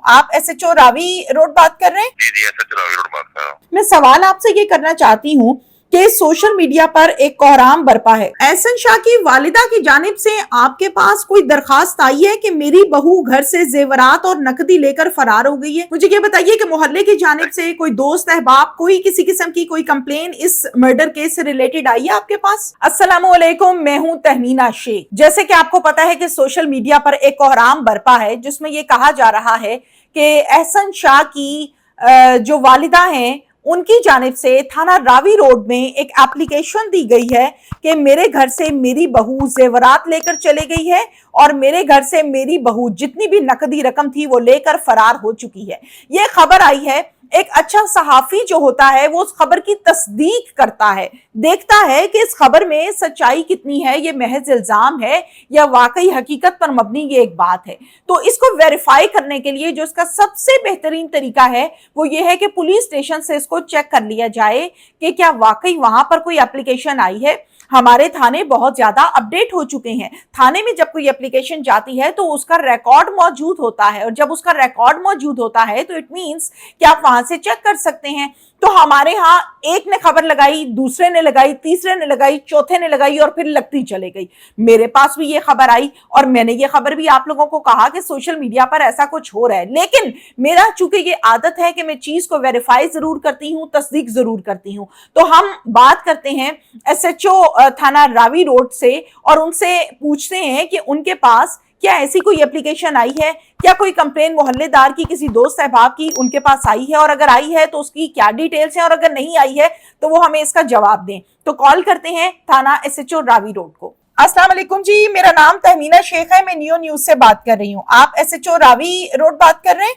आप SHO Ravi road बात कर रहे हैं? जी SHO रावी रोड बात कर रहा हूँ। मैं सवाल आपसे ये करना चाहती हूँ कि सोशल मीडिया पर एक कोहराम बरपा है। एहसन शाह की वालिदा की जानिब से आपके पास कोई दरखास्त आई है कि मेरी बहू घर से जेवरात और नकदी लेकर फरार हो गई है? मुझे ये बताइए कि मोहल्ले की जानिब से कोई दोस्त अहबाब कोई किसी किस्म की कोई कंप्लेन इस मर्डर केस से रिलेटेड आई है आपके पास? अस्सलामु अलैकुम, मैं हूँ तहमीना शेख। जैसे कि आपको पता है कि सोशल मीडिया पर एक कोहराम बरपा है जिसमें ये कहा जा रहा है कि एहसन शाह की जो वालिदा हैं उनकी जानिब से थाना रावी रोड में एक एप्लीकेशन दी गई है कि मेरे घर से मेरी बहू जेवरात लेकर चले गई है और मेरे घर से मेरी बहू जितनी भी नकदी रकम थी वो लेकर फरार हो चुकी है। ये खबर आई है। एक अच्छा सहाफी जो होता है वो उस खबर की तस्दीक करता है, देखता है कि इस खबर में सच्चाई कितनी है, ये महज इल्जाम है या वाकई हकीकत पर मबनी ये एक बात है। तो इसको वेरीफाई करने के लिए जो इसका सबसे बेहतरीन तरीका है वो ये है कि पुलिस स्टेशन से इसको चेक कर लिया जाए कि क्या वाकई वहां पर कोई एप्लीकेशन आई है। हमारे थाने बहुत ज्यादा अपडेट हो चुके हैं। थाने में जब कोई एप्लीकेशन जाती है तो उसका रिकॉर्ड मौजूद होता है और जब उसका रिकॉर्ड मौजूद होता है तो इट मींस कि आप वहां से चेक कर सकते हैं। तो हमारे यहाँ एक ने खबर लगाई, दूसरे ने लगाई, तीसरे ने लगाई, चौथे ने लगाई और फिर लगती चले गई। मेरे पास भी ये खबर आई और मैंने ये खबर भी आप लोगों को कहा कि सोशल मीडिया पर ऐसा कुछ हो रहा है, लेकिन मेरा चूंकि ये आदत है कि मैं चीज को वेरीफाई जरूर करती हूँ, तस्दीक जरूर करती हूँ। तो हम बात करते हैं SHO थाना रावी रोड से और उनसे पूछते हैं कि उनके पास क्या ऐसी कोई एप्लीकेशन आई है, क्या कोई कंप्लेन मोहल्लेदार की किसी दोस्त अहबाब की उनके पास आई है और अगर आई है तो उसकी क्या डिटेल्स हैं और अगर नहीं आई है तो वो हमें इसका जवाब दें। तो कॉल करते हैं थाना SHO रावी रोड को। अस्सलाम वालेकुम जी, मेरा नाम तहमीना शेख है, मैं नियो न्यूज से बात कर रही हूँ। आप SHO रावी रोड बात कर रहे हैं?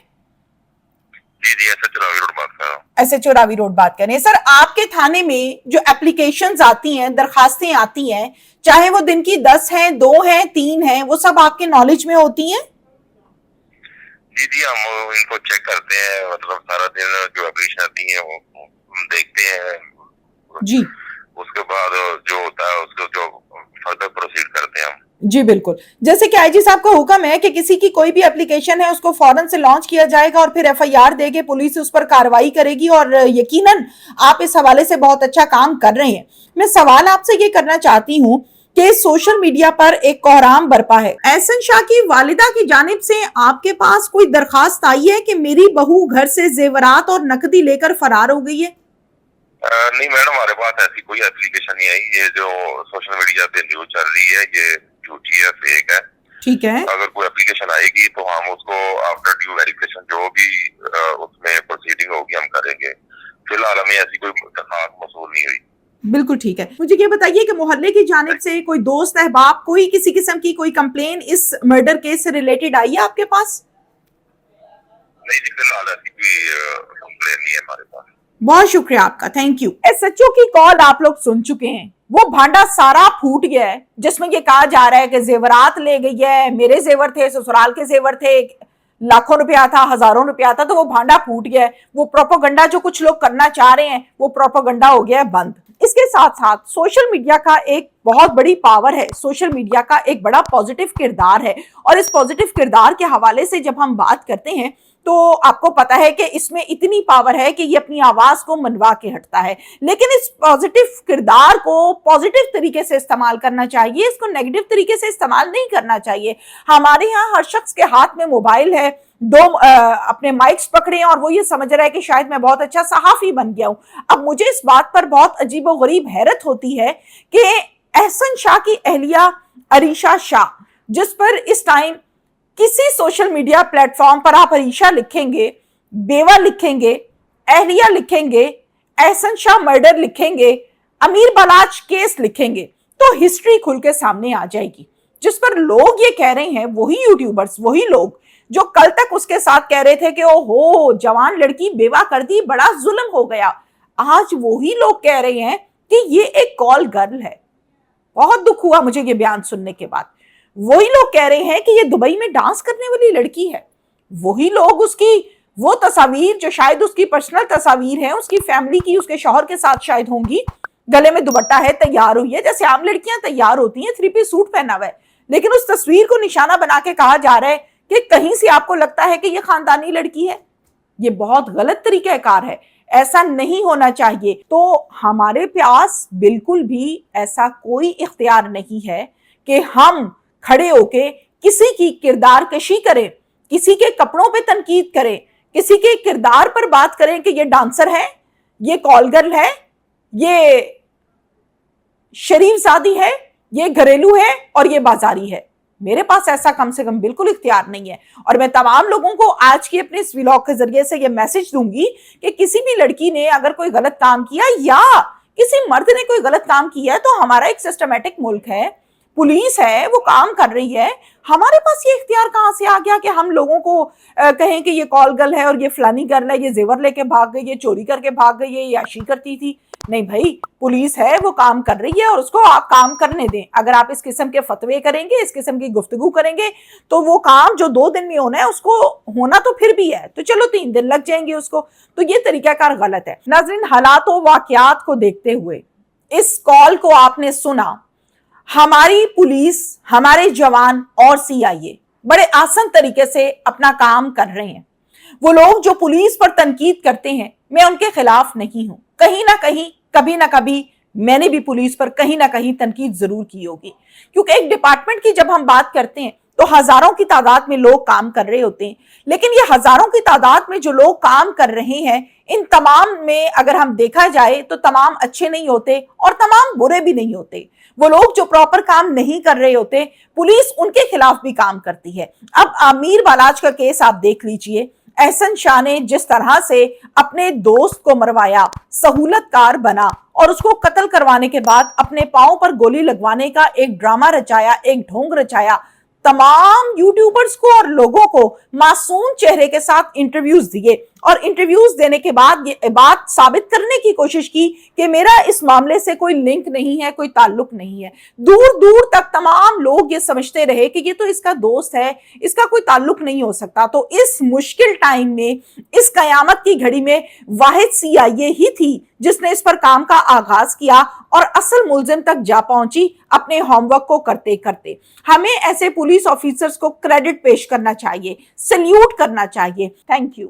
जी SHO रावी रोड बात कर रहा हूँ। SHO रावी रोड बात कर रहे हैं। सर, आपके थाने में जो एप्लीकेशंस आती हैं, दरखास्तें आती हैं, चाहे वो दिन की 10 हैं, 2 हैं, 3 हैं, वो सब आपके नॉलेज में होती हैं? जी हम इनको चेक करते हैं, मतलब सारा दिन जो एप्लीकेशन आती है वो हम देखते हैं जी। उसके बाद जो होता है उसको जो फर्दर प्रोसीड करते हैं हम। जी बिल्कुल। जैसे कि IG साहब का हुक्म है कि किसी की कोई भी एप्लीकेशन है उसको फौरन से लॉन्च किया जाएगा और फिर FIR देके पुलिस उस पर कार्रवाई करेगी और यकीनन आप इस हवाले से बहुत अच्छा काम कर रहे हैं। मैं सवाल आपसे ये करना चाहती हूँ कि सोशल मीडिया पर एक कोहराम बरपा है। एहसन शाह की वालिदा की जानिब से आपके पास कोई दरखास्त आई है कि मेरी बहू घर से जेवरात और नकदी लेकर फरार हो गई है? नहीं मैडम, हमारे पास ऐसी कोई एप्लीकेशन नहीं आई। ये जो सोशल मीडिया पे न्यूज चल रही है ये झूठी है, फेक है। ठीक है। अगर कोई एप्लीकेशन आएगी तो हम उसको आफ्टर ड्यू वेरिफिकेशन जो भी उसमें प्रोसीडिंग होगी हम करेंगे। फिलहाल हमें ऐसी कोई दरखास्त मौसूल नहीं हुई। बिल्कुल ठीक है। मुझे ये बताइए कि मोहल्ले की जानिब से कोई दोस्त अहबाब कोई किसी किस्म की कोई कंप्लेन इस मर्डर केस से रिलेटेड आई है आपके पास? नहीं जी, फिलहाल ऐसी कोई कंप्लेन नहीं है हमारे पास। बहुत शुक्रिया आपका, थैंक यू। SHO की कॉल आप लोग सुन चुके हैं। वो भांडा सारा फूट गया है जिसमें ये कहा जा रहा है कि जेवरात ले गई है, मेरे जेवर थे, ससुराल के जेवर थे, लाखों रुपया था, हजारों रुपया था, तो वो भांडा फूट गया है। वो प्रोपोगंडा जो कुछ लोग करना चाह रहे हैं वो प्रोपोगंडा हो गया है बंद। इसके साथ साथ सोशल मीडिया का एक बहुत बड़ी पावर है, सोशल मीडिया का एक बड़ा पॉजिटिव किरदार है और इस पॉजिटिव किरदार के हवाले से जब हम बात करते हैं तो आपको पता है कि इसमें इतनी पावर है कि ये अपनी आवाज को मनवा के हटता है। लेकिन इस पॉजिटिव किरदार को पॉजिटिव तरीके से इस्तेमाल करना चाहिए, इसको नेगेटिव तरीके से इस्तेमाल नहीं करना चाहिए। हमारे यहाँ हर शख्स के हाथ में मोबाइल है, दो अपने माइक्स पकड़े हैं और वो ये समझ रहा है कि शायद मैं बहुत अच्छा सहाफी बन गया हूं। अब मुझे इस बात पर बहुत अजीब और गरीब हैरत होती है कि एहसन शाह की अहलिया अरीशा शाह, जिस पर इस टाइम किसी सोशल मीडिया प्लेटफॉर्म पर आप अरीशा लिखेंगे, बेवा लिखेंगे, अहलिया लिखेंगे, एहसन शाह मर्डर लिखेंगे, अमीर बलाच केस लिखेंगे तो हिस्ट्री खुल के सामने आ जाएगी। जिस पर लोग ये कह रहे हैं, वही यूट्यूबर्स, वही लोग जो कल तक उसके साथ कह रहे थे कि ओहो जवान लड़की बेवा कर दी, बड़ा जुल्म हो गया, आज वही लोग कह रहे हैं कि ये एक कॉल गर्ल है। बहुत दुख हुआ मुझे ये बयान सुनने के बाद। वही लोग कह रहे हैं कि ये दुबई में डांस करने वाली लड़की है। वही लोग उसकी वो तस्वीर जो शायद उसकी पर्सनल तस्वीर है, उसकी फैमिली की, उसके शौहर के साथ शायद होंगी, गले में दुपट्टा है, तैयार हुई है जैसे आम लड़कियां तैयार होती हैं, 3 पीस सूट पहना हुआ है, लेकिन उस तस्वीर को निशाना बना के कहा जा रहा है کہ کہیں سے آپ کو لگتا ہے کہ یہ خاندانی لڑکی ہے. یہ بہت غلط طریقہ کار ہے, ایسا نہیں ہونا چاہیے. تو ہمارے پاس بالکل بھی ایسا کوئی اختیار نہیں ہے کہ ہم کھڑے ہو کے کسی کی کردار کشی کریں, کسی کے کپڑوں پہ تنقید کریں, کسی کے کردار پر بات کریں کہ یہ ڈانسر ہے, یہ کال گرل ہے, یہ شریف زادی ہے, یہ گھریلو ہے اور یہ بازاری ہے. میرے پاس ایسا کم سے کم بالکل اختیار نہیں ہے. اور میں تمام لوگوں کو آج کی اپنے اس ولاگ کے ذریعے سے یہ میسج دوں گی کہ کسی بھی لڑکی نے اگر کوئی غلط کام کیا یا کسی مرد نے کوئی غلط کام کیا ہے تو ہمارا ایک سسٹمیٹک ملک ہے, پولیس ہے, وہ کام کر رہی ہے. ہمارے پاس یہ اختیار کہاں سے آ گیا کہ ہم لوگوں کو کہیں کہ یہ کال گرل ہے اور یہ فلانی گرل ہے, یہ زیور لے کے بھاگ گئی, یہ چوری کر کے بھاگ گئی, یہ عیاشی کرتی تھی. نہیں بھائی, پولیس ہے, وہ کام کر رہی ہے اور اس کو آپ کام کرنے دیں. اگر آپ اس قسم کے فتوے کریں گے, اس قسم کی گفتگو کریں گے تو وہ کام جو 2 دن میں ہونا ہے اس کو ہونا تو پھر بھی ہے, تو چلو 3 دن لگ جائیں گے اس کو. تو یہ طریقہ کار غلط ہے. ناظرین, حالات و واقعات کو دیکھتے ہوئے اس کال کو آپ نے سنا, ہماری پولیس, ہمارے جوان اور CIA بڑے آسان طریقے سے اپنا کام کر رہے ہیں. وہ لوگ جو پولیس پر تنقید کرتے ہیں, میں ان کے خلاف نہیں ہوں. کہیں نہ کہیں, کبھی نہ کبھی میں نے بھی پولیس پر کہیں نہ کہیں تنقید ضرور کی ہوگی, کیونکہ ایک ڈپارٹمنٹ کی جب ہم بات کرتے ہیں تو ہزاروں کی تعداد میں لوگ کام کر رہے ہوتے ہیں. لیکن یہ ہزاروں کی تعداد میں جو لوگ کام کر رہے ہیں, ان تمام میں اگر ہم دیکھا جائے تو تمام اچھے نہیں ہوتے اور تمام برے بھی نہیں ہوتے. وہ لوگ جو پراپر کام نہیں کر رہے ہوتے, پولیس ان کے خلاف بھی کام کرتی ہے. اب امیر بالاچ کا کیس آپ دیکھ لیجئے. احسن شاہ نے جس طرح سے اپنے دوست کو مروایا, سہولت کار بنا اور اس کو قتل کروانے کے بعد اپنے پاؤں پر گولی لگوانے کا ایک ڈرامہ رچایا, ایک ڈھونگ رچایا. تمام یوٹیوبرز کو اور لوگوں کو معصوم چہرے کے ساتھ انٹرویوز دیے اور انٹرویوز دینے کے بعد یہ بات ثابت کرنے کی کوشش کی کہ میرا اس معاملے سے کوئی لنک نہیں ہے, کوئی تعلق نہیں ہے. دور دور تک تمام لوگ یہ سمجھتے رہے کہ یہ تو اس کا دوست ہے, اس کا کوئی تعلق نہیں ہو سکتا. تو اس مشکل ٹائم میں, اس قیامت کی گھڑی میں واحد CIA ہی تھی جس نے اس پر کام کا آغاز کیا اور اصل ملزم تک جا پہنچی اپنے ہوم ورک کو کرتے کرتے. ہمیں ایسے پولیس آفیسرز کو کریڈٹ پیش کرنا چاہیے, سلیوٹ کرنا چاہیے. Thank you.